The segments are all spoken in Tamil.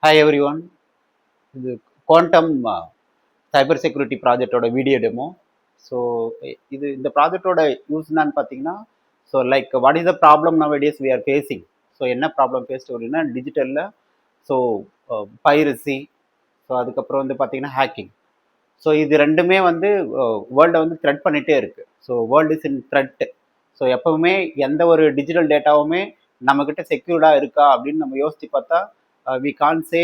Hi everyone. இது குவாண்டம் சைபர் செக்யூரிட்டி ப்ராஜெக்டோட வீடியோ டெமோ. ஸோ இந்த ப்ராஜெக்டோட யூஸ் என்னன்னு பார்த்தீங்கன்னா, so like what is the problem nowadays we are facing. So என்ன ப்ராப்ளம் ஃபேஸ்ட் அப்படின்னா டிஜிட்டலில். ஸோ பைரசி, ஸோ அதுக்கப்புறம் வந்து பார்த்தீங்கன்னா ஹேக்கிங். ஸோ இது ரெண்டுமே வந்து வேர்ல்டை வந்து த்ரெட் பண்ணிகிட்டே இருக்குது. So world is in thread. So எப்பவுமே எந்த ஒரு டிஜிட்டல் டேட்டாவுமே நம்மக்கிட்ட செக்யூர்டாக இருக்கா அப்படின்னு நம்ம யோசித்து பார்த்தா வி கான் சே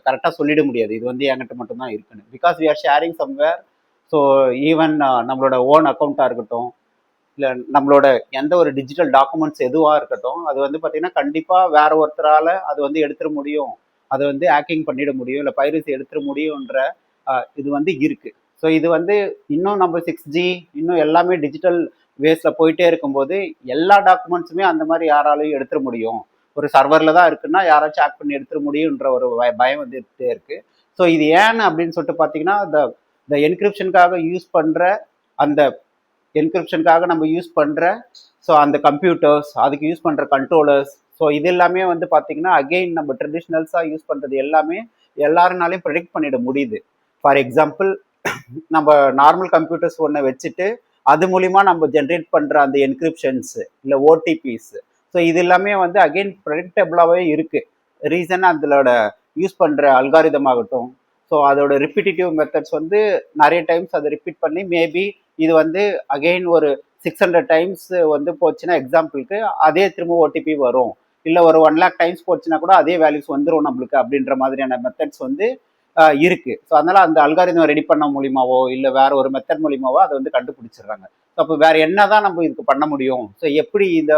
கரெக்டாக சொல்லிட முடியாது இது வந்து என்கிட்ட மட்டும்தான் இருக்குன்னு. Because we are sharing somewhere. So even நம்மளோட ஓன் அக்கௌண்ட்டாக இருக்கட்டும், இல்லை நம்மளோட எந்த ஒரு டிஜிட்டல் டாக்குமெண்ட்ஸ் எதுவாக இருக்கட்டும், அது வந்து பார்த்திங்கன்னா கண்டிப்பாக வேற ஒருத்தரால் அது வந்து எடுத்துட முடியும், அதை வந்து ஹேக்கிங் பண்ணிட முடியும், இல்லை பைரசி எடுத்துட முடியுன்ற இது வந்து இருக்குது. ஸோ இது வந்து இன்னும் நம்ம 6G இன்னும் எல்லாமே டிஜிட்டல் வேஸில் போயிட்டே இருக்கும்போது எல்லா டாக்குமெண்ட்ஸுமே அந்த மாதிரி யாராலையும் எடுத்துட முடியும், ஒரு சர்வரில் தான் இருக்குன்னா யாராச்சும் ஹேக் பண்ணி எடுத்துட முடியுன்ற ஒரு பயம் வந்துட்டே இருக்குது. ஸோ இது ஏன் அப்படின்னு சொல்லிட்டு பார்த்தீங்கன்னா, இந்த என்கிரிப்ஷனுக்காக யூஸ் பண்ணுற அந்த என்கிரிப்ஷனுக்காக நம்ம யூஸ் பண்ணுற ஸோ அந்த கம்ப்யூட்டர்ஸ், அதுக்கு யூஸ் பண்ணுற கண்ட்ரோலர்ஸ், ஸோ இது எல்லாமே வந்து பார்த்தீங்கன்னா அகெயின் நம்ம ட்ரெடிஷ்னல்ஸாக யூஸ் பண்ணுறது எல்லாமே எல்லாருனாலையும் ப்ரெடிக்ட் பண்ணிட முடியுது. ஃபார் எக்ஸாம்பிள், நம்ம நார்மல் கம்ப்யூட்டர்ஸ் ஒன்று வச்சுட்டு அது மூலிமா நம்ம ஜென்ரேட் பண்ணுற அந்த என்கிரிப்ஷன்ஸ் இல்லை ஓடிபிஸ், ஸோ இது எல்லாமே வந்து அகெயின் ப்ரெடிக்டபிளாகவே இருக்குது. ரீசன் அதோட யூஸ் பண்ணுற அல்காரிதம் ஆகட்டும், ஸோ அதோட ரிப்பீட்டிவ் மெத்தட்ஸ் வந்து நிறைய டைம்ஸ் அதை ரிப்பீட் பண்ணி மேபி இது வந்து அகெயின் ஒரு 600 டைம்ஸ் வந்து போச்சுன்னா எக்ஸாம்பிளுக்கு அதே திரும்ப ஓடிபி வரும், இல்லை ஒரு 1 lakh டைம்ஸ் போச்சுன்னா கூட அதே வேல்யூஸ் வந்துடும் நம்மளுக்கு அப்படின்ற மாதிரியான மெத்தட்ஸ் வந்து இருக்கு. ஸோ அதனால அந்த அல்காரிதம் ரெடி பண்ண மூலியமாவோ இல்லை வேற ஒரு மெத்தட் மூலியமாவோ அதை வந்து கண்டுபிடிச்சிடுறாங்க. ஸோ அப்போ வேற என்னதான் நம்ம இதுக்கு பண்ண முடியும், ஸோ எப்படி இந்த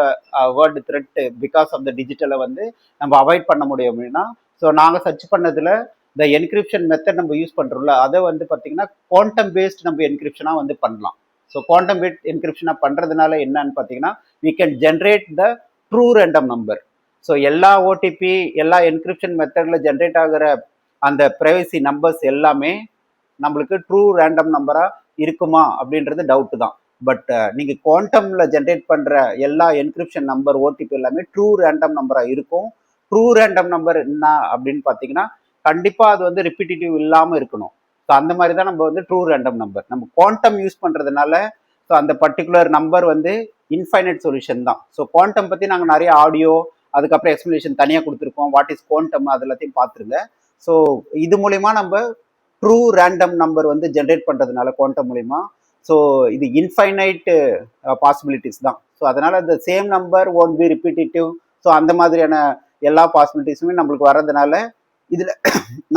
world threat because of the டிஜிட்டலை வந்து நம்ம அவாய்ட் பண்ண முடியும் அப்படின்னா, ஸோ நாங்கள் சர்ச் பண்ணதுல இந்த என்கிரிப்ஷன் மெத்தட் நம்ம யூஸ் பண்ணுறோம்ல, அதை வந்து பார்த்தீங்கன்னா குவாண்டம் பேஸ்ட் நம்ம என்கிரிப்ஷனாக வந்து பண்ணலாம். ஸோ குவாண்டம் பேஸ்ட் என்கிரிப்ஷனாக பண்ணுறதுனால என்னன்னு பார்த்தீங்கன்னா, we can generate the true random number. So எல்லா ஓடிபி எல்லா என்கிரிப்ஷன் மெத்தடில் ஜென்ரேட் ஆகிற அந்த ப்ரைவசி நம்பர்ஸ் எல்லாமே நம்மளுக்கு ட்ரூ ரேண்டம் நம்பராக இருக்குமா அப்படின்றது டவுட்டு தான். பட் நீங்கள் குவாண்டமில் ஜென்ரேட் பண்ணுற எல்லா என்கிரிப்ஷன் நம்பர் ஓடிபி எல்லாமே ட்ரூ ரேண்டம் நம்பராக இருக்கும். ட்ரூ ரேண்டம் நம்பர் என்ன அப்படின்னு பார்த்தீங்கன்னா கண்டிப்பாக அது வந்து ரிப்பீட்டிவ் இல்லாமல் இருக்கணும். ஸோ அந்த மாதிரி தான் நம்ம வந்து ட்ரூ ரேண்டம் நம்பர் நம்ம குவாண்டம் யூஸ் பண்ணுறதுனால ஸோ அந்த பர்டிகுலர் நம்பர் வந்து இன்ஃபைனைட் சொல்யூஷன் தான். ஸோ குவாண்டம் பற்றி நாங்கள் நிறைய ஆடியோ அதுக்கப்புறம் எக்ஸ்பிளேஷன் தனியாக கொடுத்துருக்கோம், வாட் இஸ் குவாண்டம் அது எல்லாத்தையும் பார்த்துருங்க. ஸோ இது மூலிமா நம்ம ட்ரூ ரேண்டம் நம்பர் வந்து ஜென்ரேட் பண்ணுறதுனால குவாண்டம் மூலிமா ஸோ இது இன்ஃபைனைட் பாசிபிலிட்டிஸ் தான். ஸோ அதனால் இந்த same number won't be repetitive. So அந்த மாதிரியான எல்லா பாசிபிலிட்டிஸுமே நம்மளுக்கு வர்றதுனால இதில்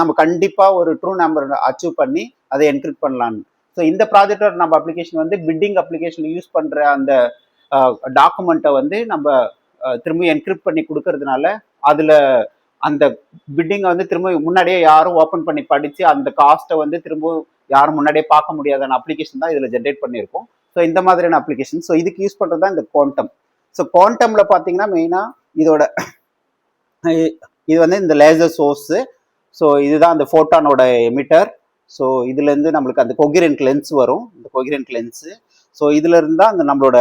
நம்ம கண்டிப்பாக ஒரு ட்ரூ நம்பர் அச்சீவ் பண்ணி அதை என்கிரிப்ட் பண்ணலான்னு. ஸோ இந்த ப்ராஜெக்டோட நம்ம அப்ளிகேஷன் வந்து பிட்டிங் அப்ளிகேஷன் யூஸ் பண்ணுற அந்த டாக்குமெண்ட்டை வந்து நம்ம திரும்ப என்கிரிப்ட் பண்ணி கொடுக்கறதுனால அதில் அந்த பிட்டிங்கை வந்து திரும்ப முன்னாடியே யாரும் ஓப்பன் பண்ணி படித்து அந்த காஸ்ட்டை வந்து திரும்ப யாரும் முன்னாடியே பார்க்க முடியாதான அப்ளிகேஷன் தான் இதில் ஜென்ரேட் பண்ணியிருக்கோம். ஸோ இந்த மாதிரியான அப்ளிகேஷன். ஸோ இதுக்கு யூஸ் பண்ணுறது தான் இந்த குவாண்டம். ஸோ குவாண்டமில் பார்த்தீங்கன்னா மெயினாக இதோட இது வந்து இந்த லேசர் சோர்ஸு. ஸோ இதுதான் அந்த ஃபோட்டானோட எமிட்டர். ஸோ இதுலேருந்து நம்மளுக்கு அந்த கொகிரண்ட் லென்ஸ் வரும், இந்த கொகிரண்ட் லென்ஸு. ஸோ இதுலேருந்து தான் அந்த நம்மளோட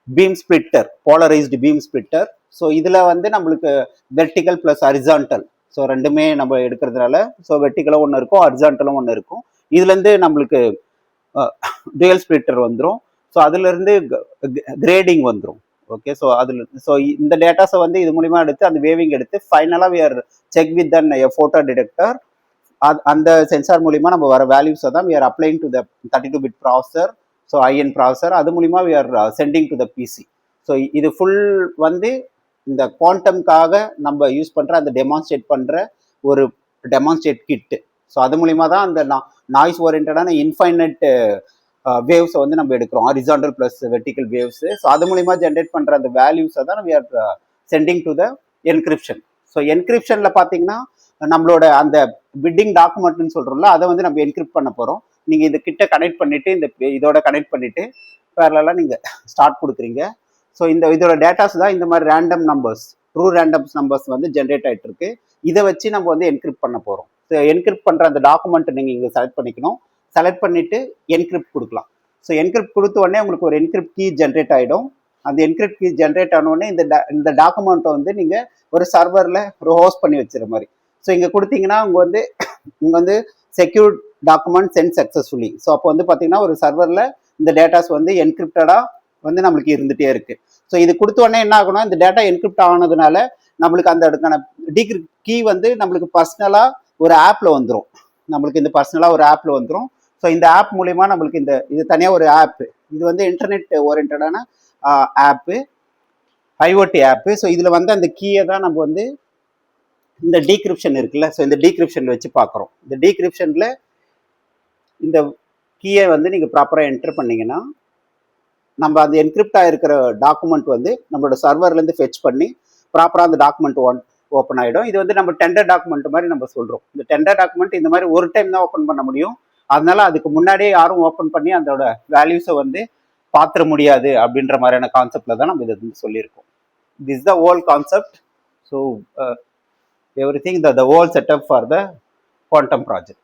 beam splitter, polarised beam splitter. So இதில் வந்து நம்மளுக்கு வெர்டிக்கல் ப்ளஸ் ஹரிசான்டல், ஸோ ரெண்டுமே நம்ம எடுக்கிறதுனால ஸோ வெர்டிக்கலும் ஒன்று இருக்கும், ஹரிசான்டலும் ஒன்று இருக்கும். இதுலேருந்து நம்மளுக்கு டுயல் ஸ்பிளிட்டர் வந்துடும். ஸோ அதுலேருந்து கிரேடிங் வந்துடும். ஓகே, ஸோ அதில் ஸோ இந்த டேட்டாஸை வந்து இது மூலிமா எடுத்து அந்த வேவிங் எடுத்து ஃபைனலாக we are check with then photo detector. அந்த சென்சார் மூலிமா நம்ம வர வேல்யூஸை தான் we are applying to the 32-bit processor. So in processor அது மூலிமா we are sending to the PC. So இது ஃபுல் வந்து இந்த குவாண்டம்காக நம்ம யூஸ் பண்ணுற அந்த டெமான்ஸ்ட்ரேட் பண்ணுற ஒரு டெமான்ஸ்ட்ரேட் கிட்டு. ஸோ அது மூலிமா தான் அந்த நாய்ஸ் ஓரியன்டான இன்ஃபைனைட் வேவ்ஸை வந்து நம்ம எடுக்கிறோம், horizontal plus vertical waves. So அது மூலிமா ஜென்ரேட் பண்ணுற அந்த வேல்யூஸை தான் we are sending to the encryption. So என்கிரிப்ஷனில் பார்த்தீங்கன்னா நம்மளோட அந்த பிட்டிங் டாக்குமெண்ட்னு சொல்கிறோம்ல, அதை வந்து நம்ம என்கிரிப்ட் பண்ண போகிறோம். நீங்கள் இந்த கிட்ட கனெக்ட் பண்ணிவிட்டு இந்த இதோட கனெக்ட் பண்ணிவிட்டு பேரலாக நீங்கள் ஸ்டார்ட் கொடுக்குறீங்க. ஸோ இதோட டேட்டாஸ் தான் இந்த மாதிரி random numbers, true random numbers வந்து ஜென்ரேட் ஆகிட்டு இருக்கு. இதை வச்சு நம்ம வந்து என்கிரிப்ட் பண்ண போகிறோம். ஸோ என்கிரிப்ட் பண்ணுற அந்த டாக்குமெண்ட்டை நீங்கள் இங்கே செலக்ட் பண்ணிக்கணும். செலக்ட் பண்ணிவிட்டு என்கிரிப்ட் கொடுக்கலாம். ஸோ என்கிரிப்ட் கொடுத்த உடனே உங்களுக்கு ஒரு என்கிரிப்ட் கீ ஜென்ரேட் ஆகிடும். அந்த என்கிரிப்ட் கீ ஜென்ரேட் ஆனோடனே இந்த டாக்குமெண்ட்டை வந்து நீங்கள் ஒரு சர்வரில் ஒரு ஹோஸ்ட் பண்ணி வச்சுற மாதிரி. ஸோ இங்கே கொடுத்தீங்கன்னா இங்கே வந்து secured document sent successfully. So அப்போ வந்து பார்த்தீங்கன்னா ஒரு சர்வரில் இந்த டேட்டாஸ் வந்து என்கிரிப்டடாக வந்து நம்மளுக்கு இருந்துகிட்டே இருக்குது. ஸோ இது கொடுத்த உடனே என்ன ஆகணும், இந்த டேட்டா என்கிரிப்ட் ஆனதுனால நம்மளுக்கு அந்த அதுக்கான டீக்ரிப்ட் கீ வந்து நம்மளுக்கு பர்சனலாக ஒரு ஆப்பில் வந்துடும். நம்மளுக்கு இந்த பர்சனலாக ஒரு ஆப்பில் வந்துடும். ஸோ இந்த ஆப் மூலிமா நம்மளுக்கு இது தனியாக ஒரு ஆப்பு, இது வந்து இன்டர்நெட் ஓரியன்டான ஆப்பு, ஐஓடி ஆப்பு. ஸோ இதில் வந்து அந்த கீயை தான் நம்ம வந்து இந்த டீக்ரிப்ஷன் இருக்குல்ல, ஸோ இந்த டீக்ரிப்ஷனில் வச்சு பார்க்குறோம். இந்த டீக்ரிப்ஷனில் இந்த கீயை வந்து நீங்கள் ப்ராப்பராக என்டர் பண்ணிங்கன்னா நம்ம அந்த என்கிரிப்ட் ஆகிருக்கிற டாக்குமெண்ட் வந்து நம்மளோட சர்வர்லேருந்து ஃபெச் பண்ணி ப்ராப்பராக அந்த டாக்குமெண்ட் ஓப்பன் ஆகிடும். இது வந்து நம்ம டெண்டர் டாக்குமெண்ட் மாதிரி நம்ம சொல்கிறோம். இந்த டெண்டர் டாக்குமெண்ட் இந்த மாதிரி ஒரு டைம் தான் ஓப்பன் பண்ண முடியும். அதனால அதுக்கு முன்னாடியே யாரும் ஓப்பன் பண்ணி அதோட வேல்யூஸை வந்து பார்த்துட முடியாது அப்படின்ற மாதிரியான கான்செப்டில் தான் நம்ம இதை வந்து சொல்லியிருக்கோம். This the whole concept. So everything, the whole setup for the quantum project.